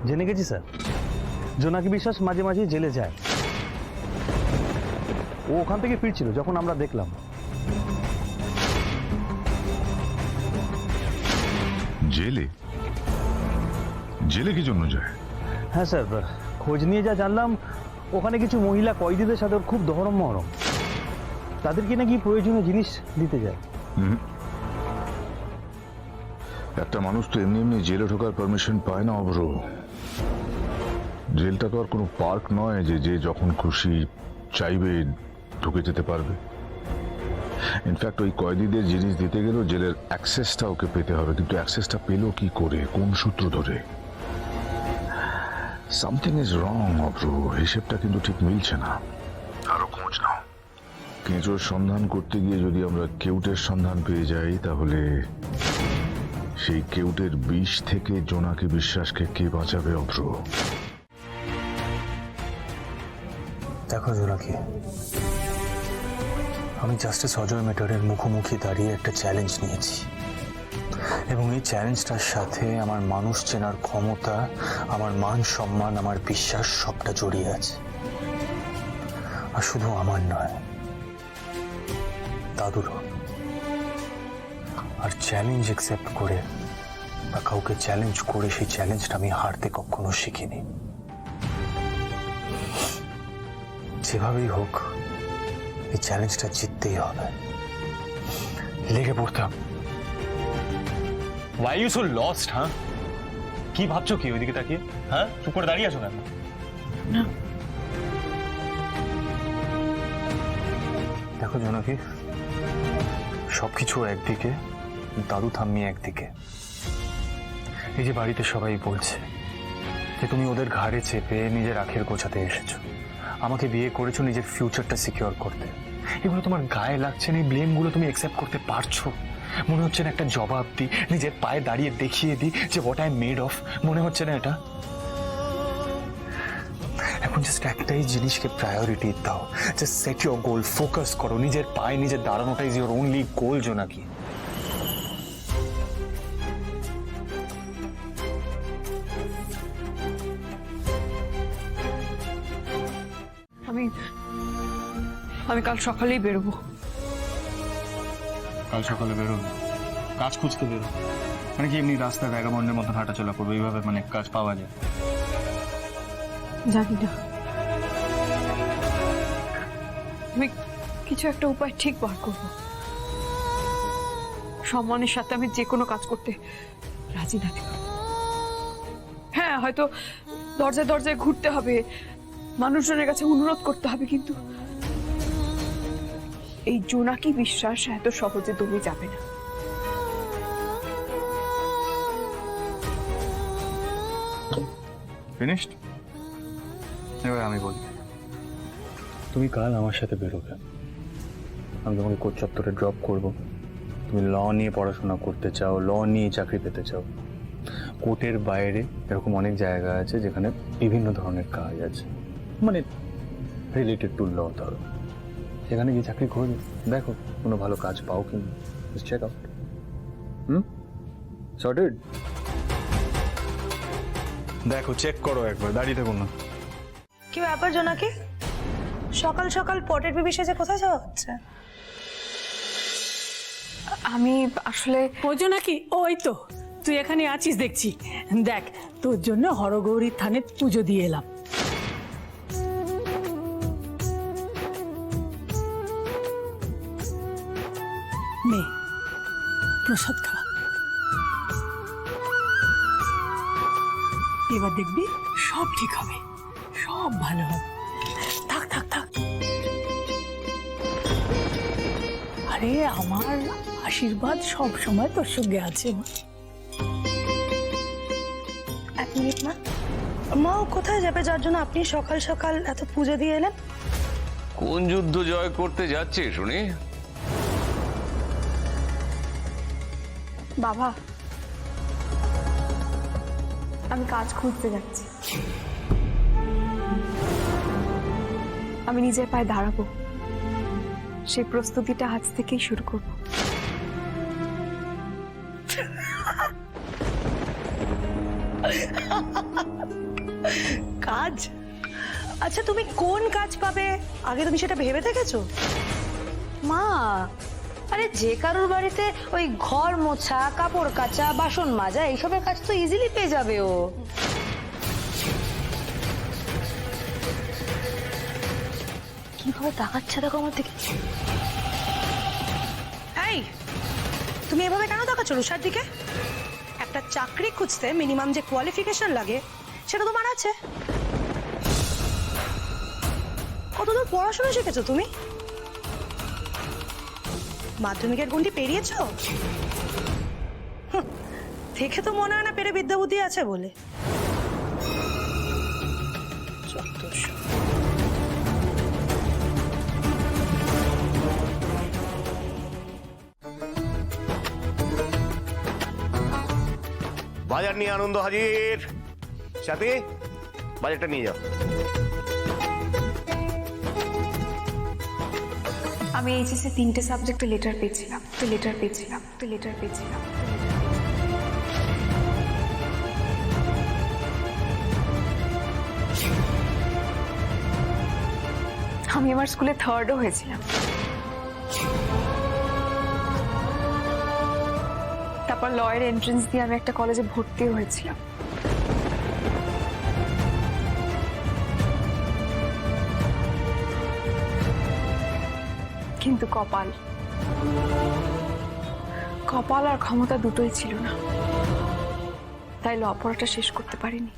জেনে গেছি স্যার, জোনাকি বিশ্বাস মাঝে মাঝে জেলে যায়। ও ওখান থেকে ফিরছিল যখন আমরা দেখলাম। জেলে? জেলে কি জন্য যায়? হ্যাঁ স্যার, খোঁজ নিয়ে যা জানলাম ওখানে কিছু মহিলা কয়েদিদের সাথে ওর খুব দহরম মহরম, তাদেরকে নাকি প্রয়োজনীয় জিনিস দিতে যায়। একটা মানুষ তো এমনি এমনি জেলে ঢোকার পারমিশন পায় না অব্র। জেলটা তো আর কোনো পার্ক নয় যে যে যখন খুশি চাইবে ঢুকে যেতে পারবে। ইনফ্যাক্ট ওই কয়েদিদের জিনিস দিতে গেলেও জেলের অ্যাক্সেসটা ওকে পেতে হবে, কিন্তু অ্যাক্সেসটা পেলো কি করে, কোন সূত্র ধরে? সামথিং ইজ রং অব্র, হিসেবটা কিন্তু ঠিক মিলছে না। আরো খোঁজ নাও। কেঁচোর সন্ধান করতে গিয়ে যদি আমরা কেউটের সন্ধান পেয়ে যাই, তাহলে সেই কেউটের বিষ থেকে জোনাকি বিশ্বাসকে কে বাঁচাবে অব্র? দেখো জোনাকি, আমি জাস্টিস অজয় মেটারের মুখোমুখি দাঁড়িয়ে একটা চ্যালেঞ্জ নিয়েছি, এবং এই চ্যালেঞ্জটার সাথে আমার মানুষ চেনার ক্ষমতা, আমার মান সম্মান, আমার বিশ্বাস সবটা জড়িয়ে আছে। আর শুধু আমার নয়, দাদুরও। আর চ্যালেঞ্জ অ্যাকসেপ্ট করে বা কাউকে চ্যালেঞ্জ করে সেই চ্যালেঞ্জটা আমি হারতে কখনো শিখিনি। যেভাবেই হোক এই চ্যালেঞ্জটা জিততেই হবে। লেগে পড়তাম। Why are you so lost, হ্যাঁ? কি ভাবছো কি ওইদিকে তাকিয়ে? হ্যাঁ, চুপ করে দাঁড়িয়ে আছো কেন? না, দেখো জোনাকি, সবকিছু একদিকে, দাদু ঠাম্মি একদিকে। এই যে বাড়িতে সবাই বলছে যে তুমি ওদের ঘাড়ে চেপে নিজের আখের গোছাতে এসেছো, আমাকে বিয়ে করেছো নিজের ফিউচারটা সিকিউর করতে, এগুলো তোমার গায়ে লাগছে না? এই ব্লেমগুলো তুমি অ্যাকসেপ্ট করতে পারছো? মনে হচ্ছে না একটা জবাব দিই, নিজের পায়ে দাঁড়িয়ে দেখিয়ে দিই যে হোয়াট আই মেড অফ? মনে হচ্ছে না এটা? এখন জাস্ট একটাই জিনিসকে প্রায়োরিটি দাও, just set your goal, focus করো, নিজের পায়ে নিজের দাঁড়ানোটাই ইজ ইউর ওনলি গোল জোনাকি। আমি কাল সকালেই বেরোবো। কাল সকালে বেরোবে? কাজ খুঁজতে বেরো? মানে কি এমনি রাস্তায় ভ্যাগাবন্ডের মতন হাঁটাচলা করবে? এইভাবে মানে কাজ পাওয়া যায়? জানি না, আমি কিছু একটা উপায় ঠিক বার করবো। সম্মানের সাথে আমি যে কোনো কাজ করতে রাজি থাকি। হ্যাঁ, হয়তো দরজায় দরজায় ঘুরতে হবে, মানুষজনের কাছে অনুরোধ করতে হবে, কিন্তু এই জোনাকি বিশ্বাস এত সহজে দমে যাবে না। ফিনিশড? এবার আমি বলি, তুমি কাল আমার সাথে বেরোবে, আমি তোমাকে কোর্ট চত্বরে ড্রপ করবো। তুমি ল নিয়ে পড়াশোনা করতে চাও, ল নিয়ে চাকরি পেতে চাও, কোর্টের বাইরে এরকম অনেক জায়গা আছে যেখানে বিভিন্ন ধরনের কাজ আছে, মানে রিলেটেড টু ল। ধরো সেখানে গিয়ে চাকরি খোঁজ, দেখো কোনো ভালো কাজ পাও কিনা, চেক আউট। সর্টেড? দেখো, চেক করো একবার, দাঁড়িয়ে থাকো না। কি ব্যাপার জোনাকি, সকাল সকাল পটের পিপি সেজে কোথায় যাওয়া হচ্ছে? আমি আসলে ওই নাকি, ওই তো তুই এখানে আছিস দেখছি। দেখ, তোর জন্য হরগৌরীর থানে পুজো দিয়ে এলাম। নে প্রসাদ খা, এবার দেখবি সব ঠিক হবে, সব ভালো হবে। থাক থাক থাক। আরে আমার আশীর্বাদ সব সময় তোর সঙ্গে আছে। এক মিনিট মা, মাও কোথায় যাবে যার জন্য আপনি সকাল সকাল এত পুজো দিয়ে এলেন? কোন যুদ্ধ জয় করতে যাচ্ছে শুনি? বাবা, আমি কাজ খুঁজতে যাচ্ছি। আমি নিজের পায়ে দাঁড়াবো, সেই প্রস্তুতিটা আজ থেকেই শুরু করব। কাজ? আচ্ছা, তুমি কোন কাজ পাবে আগে তুমি সেটা ভেবে দেখেছো? মা, আরে যে কারোর বাড়িতে ওই ঘর মোছা, কাপড় কাচা, বাসন মাজা এইসবের কাজ তো ইজিলি পেয়ে যাবে ও। কিভাবে তাকাচ্ছে দেখো আমার দিকে। এই, তুমি এভাবে কেন তাকাচ্ছ রুষার দিকে? একটা চাকরি খুঁজতে মিনিমাম যে কোয়ালিফিকেশন লাগে সেটা তোমার আছে। কতদূর পড়াশোনা শিখেছো তুমি? মাধ্যমিকের গণ্ডি পেরিয়েছো? দেখে তো মনে হয় না পেরে বিদ্যা বুদ্ধি আছে বলে। বাজার নিয়ে আনন্দ হাজির। সাথে বাজারটা নিয়ে যাও। আমি এইচএসে 3টে সাবজেক্টে লেটার পেয়েছিলাম। আমি আমার স্কুলে 3rdও হয়েছিলাম। তারপর লয়ের এন্ট্রেন্স দিয়ে আমি একটা কলেজে ভর্তিও হয়েছিলাম। কিন্তু কপাল আর ক্ষমতা দুটোই ছিল না, তাই ল পড়াটা শেষ করতে পারিনি।